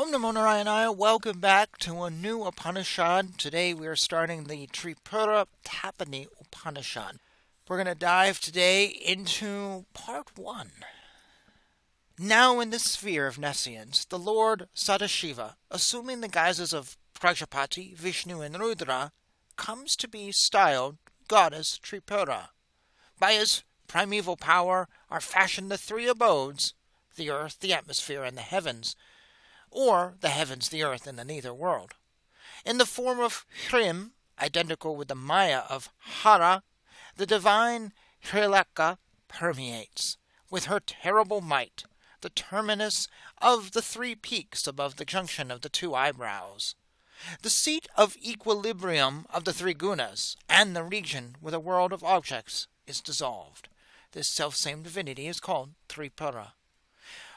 Om Namo Narayana. Welcome back to a new Upanishad. Today we are starting the Tripura Tapani Upanishad. We're going to dive today into part 1. Now in the sphere of Nescience, the Lord Sadashiva, assuming the guises of Prajapati, Vishnu, and Rudra, comes to be styled Goddess Tripura. By his primeval power are fashioned the 3 abodes, the earth, the atmosphere, and the heavens, or the heavens, the earth, and the nether world. In the form of Hrim, identical with the Maya of Hara, the divine Hrilaka permeates, with her terrible might, the terminus of the 3 peaks above the junction of the 2 eyebrows, the seat of equilibrium of the 3 gunas, and the region where the world of objects is dissolved. This selfsame divinity is called Tripura.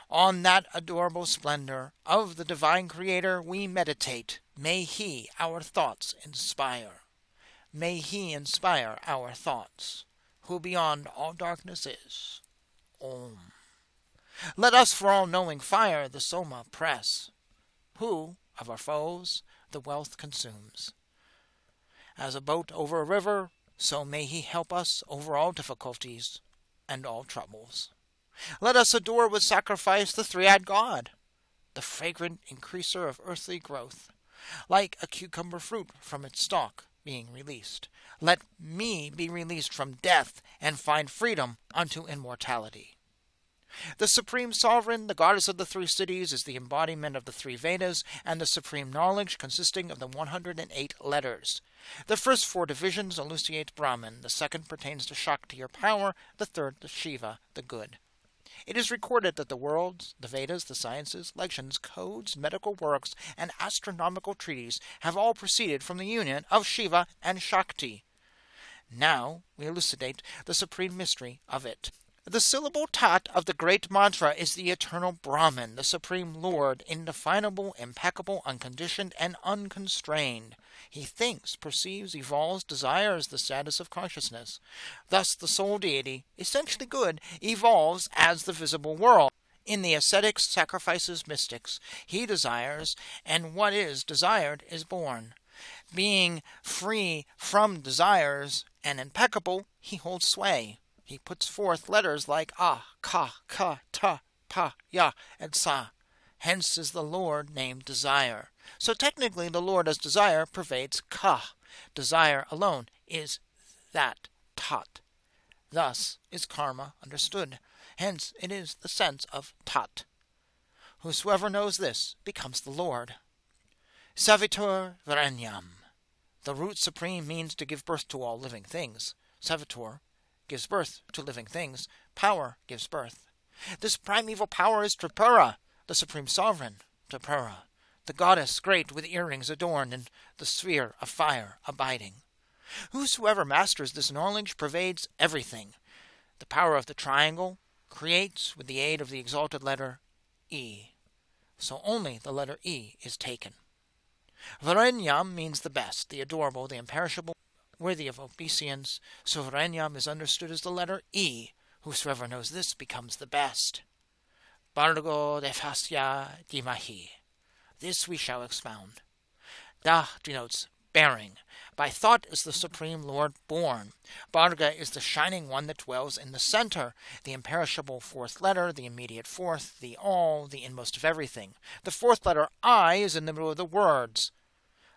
On that adorable splendor of the divine Creator we meditate. May He our thoughts inspire. May He inspire our thoughts, who beyond all darkness is. Om. Let us for all-knowing fire the Soma press, who, of our foes, the wealth consumes. As a boat over a river, so may He help us over all difficulties and all troubles. Let us adore with sacrifice the 3-eyed God, the fragrant increaser of earthly growth, like a cucumber fruit from its stalk being released. Let me be released from death and find freedom unto immortality. The Supreme Sovereign, the Goddess of the 3 cities, is the embodiment of the 3 Vedas and the supreme knowledge consisting of the 108 letters. The first 4 divisions elucidate Brahman, the second pertains to Shakti or power, the third to Shiva, the good. It is recorded that the worlds, the Vedas, the sciences, legends, codes, medical works, and astronomical treaties have all proceeded from the union of Shiva and Shakti. Now we elucidate the supreme mystery of it. The syllable Tat of the great mantra is the eternal Brahman, the supreme Lord, indefinable, impeccable, unconditioned, and unconstrained. He thinks, perceives, evolves, desires the status of consciousness. Thus the sole deity, essentially good, evolves as the visible world. In the ascetics, sacrifices, mystics, he desires, and what is desired is born. Being free from desires and impeccable, he holds sway. He puts forth letters like A, Ka, Ka, Ta, Pa, Ya, and Sa. Hence is the Lord named Desire. So technically the Lord as Desire pervades Ka. Desire alone is that Tat. Thus is karma understood. Hence it is the sense of Tat. Whosoever knows this becomes the Lord. Savitur Varenyam. The root supreme means to give birth to all living things. Savitur gives birth to living things. Power gives birth. This primeval power is Tripura, the supreme sovereign, Tripura, the goddess great with earrings adorned in the sphere of fire abiding. Whosoever masters this knowledge pervades everything. The power of the triangle creates with the aid of the exalted letter E. So only the letter E is taken. Varenyam means the best, the adorable, the imperishable, worthy of obeisance. So Varenyam is understood as the letter E. Whosoever knows this becomes the best. Bhargo Devasya Dimahi. This we shall expound. Da denotes bearing. By thought is the Supreme Lord born. Bharga is the shining one that dwells in the center, the imperishable 4th letter, the immediate 4th, the all, the inmost of everything. The 4th letter I is in the middle of the words.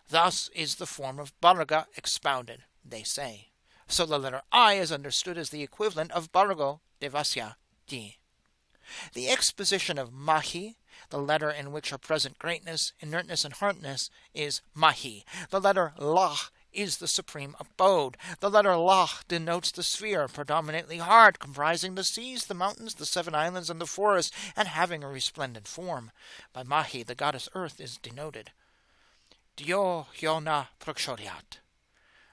Thus is the form of Bharga expounded, they say. So the letter I is understood as the equivalent of Bhargo Devasya Di. The exposition of Mahi, the letter in which are present greatness, inertness, and hardness, is Mahi. The letter Lah is the supreme abode. The letter Lah denotes the sphere, predominantly hard, comprising the seas, the mountains, the 7 islands, and the forests, and having a resplendent form. By Mahi, the goddess Earth is denoted. Dio Hyona Prakshoryat.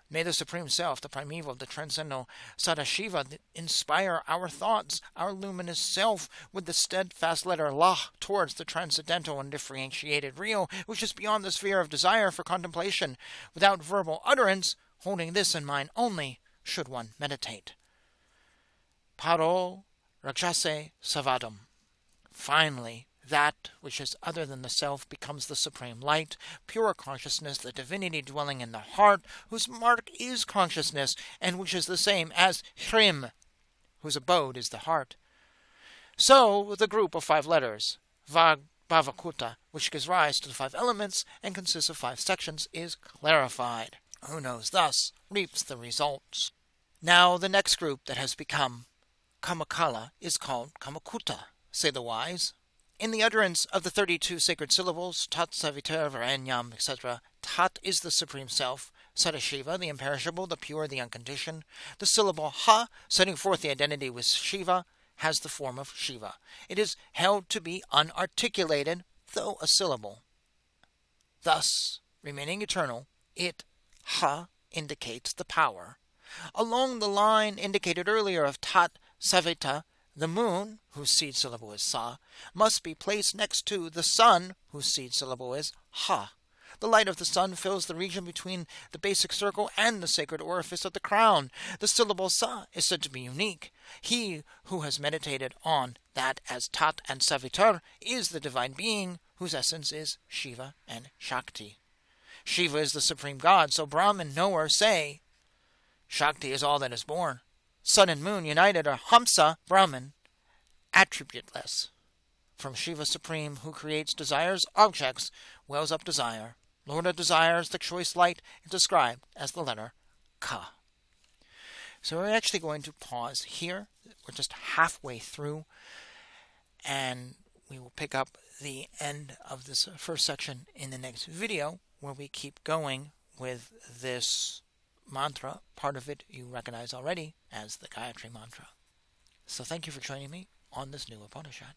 May the Supreme Self, the primeval, the transcendental Sadashiva, inspire our thoughts, our luminous self, with the steadfast letter La towards the transcendental and differentiated real, which is beyond the sphere of desire for contemplation. Without verbal utterance, holding this in mind only, should one meditate. Paro Rajase Savadam. Finally, that which is other than the self becomes the supreme light, pure consciousness, the divinity dwelling in the heart, whose mark is consciousness, and which is the same as Hrim, whose abode is the heart. So the group of 5 letters, Bhavakuta, which gives rise to the 5 elements and consists of 5 sections, is clarified. Who knows thus reaps the results. Now the next group that has become Kamakala is called Kamakuta, say the wise. In the utterance of the 32 sacred syllables, Tat Saviter Varanyam, etc., Tat is the Supreme Self, Sadashiva, the imperishable, the pure, the unconditioned. The syllable Ha, setting forth the identity with Shiva, has the form of Shiva. It is held to be unarticulated, though a syllable. Thus, remaining eternal, it, Ha, indicates the power. Along the line indicated earlier of Tat Savita, the moon, whose seed syllable is Sa, must be placed next to the sun, whose seed syllable is Ha. The light of the sun fills the region between the basic circle and the sacred orifice of the crown. The syllable Sa is said to be unique. He who has meditated on that as Tat and Savitar is the divine being, whose essence is Shiva and Shakti. Shiva is the supreme god, so Brahm and Knower say, Shakti is all that is born. Sun and moon united are Hamsa, Brahman, attributeless. From Shiva Supreme, who creates desires, objects, wells up desire. Lord of desires, the choice light, is described as the letter Ka. So we're actually going to pause here. We're just halfway through, and we will pick up the end of this first section in the next video, where we keep going with this mantra. Part of it you recognize already as the Gayatri Mantra. So thank you for joining me on this new Upanishad.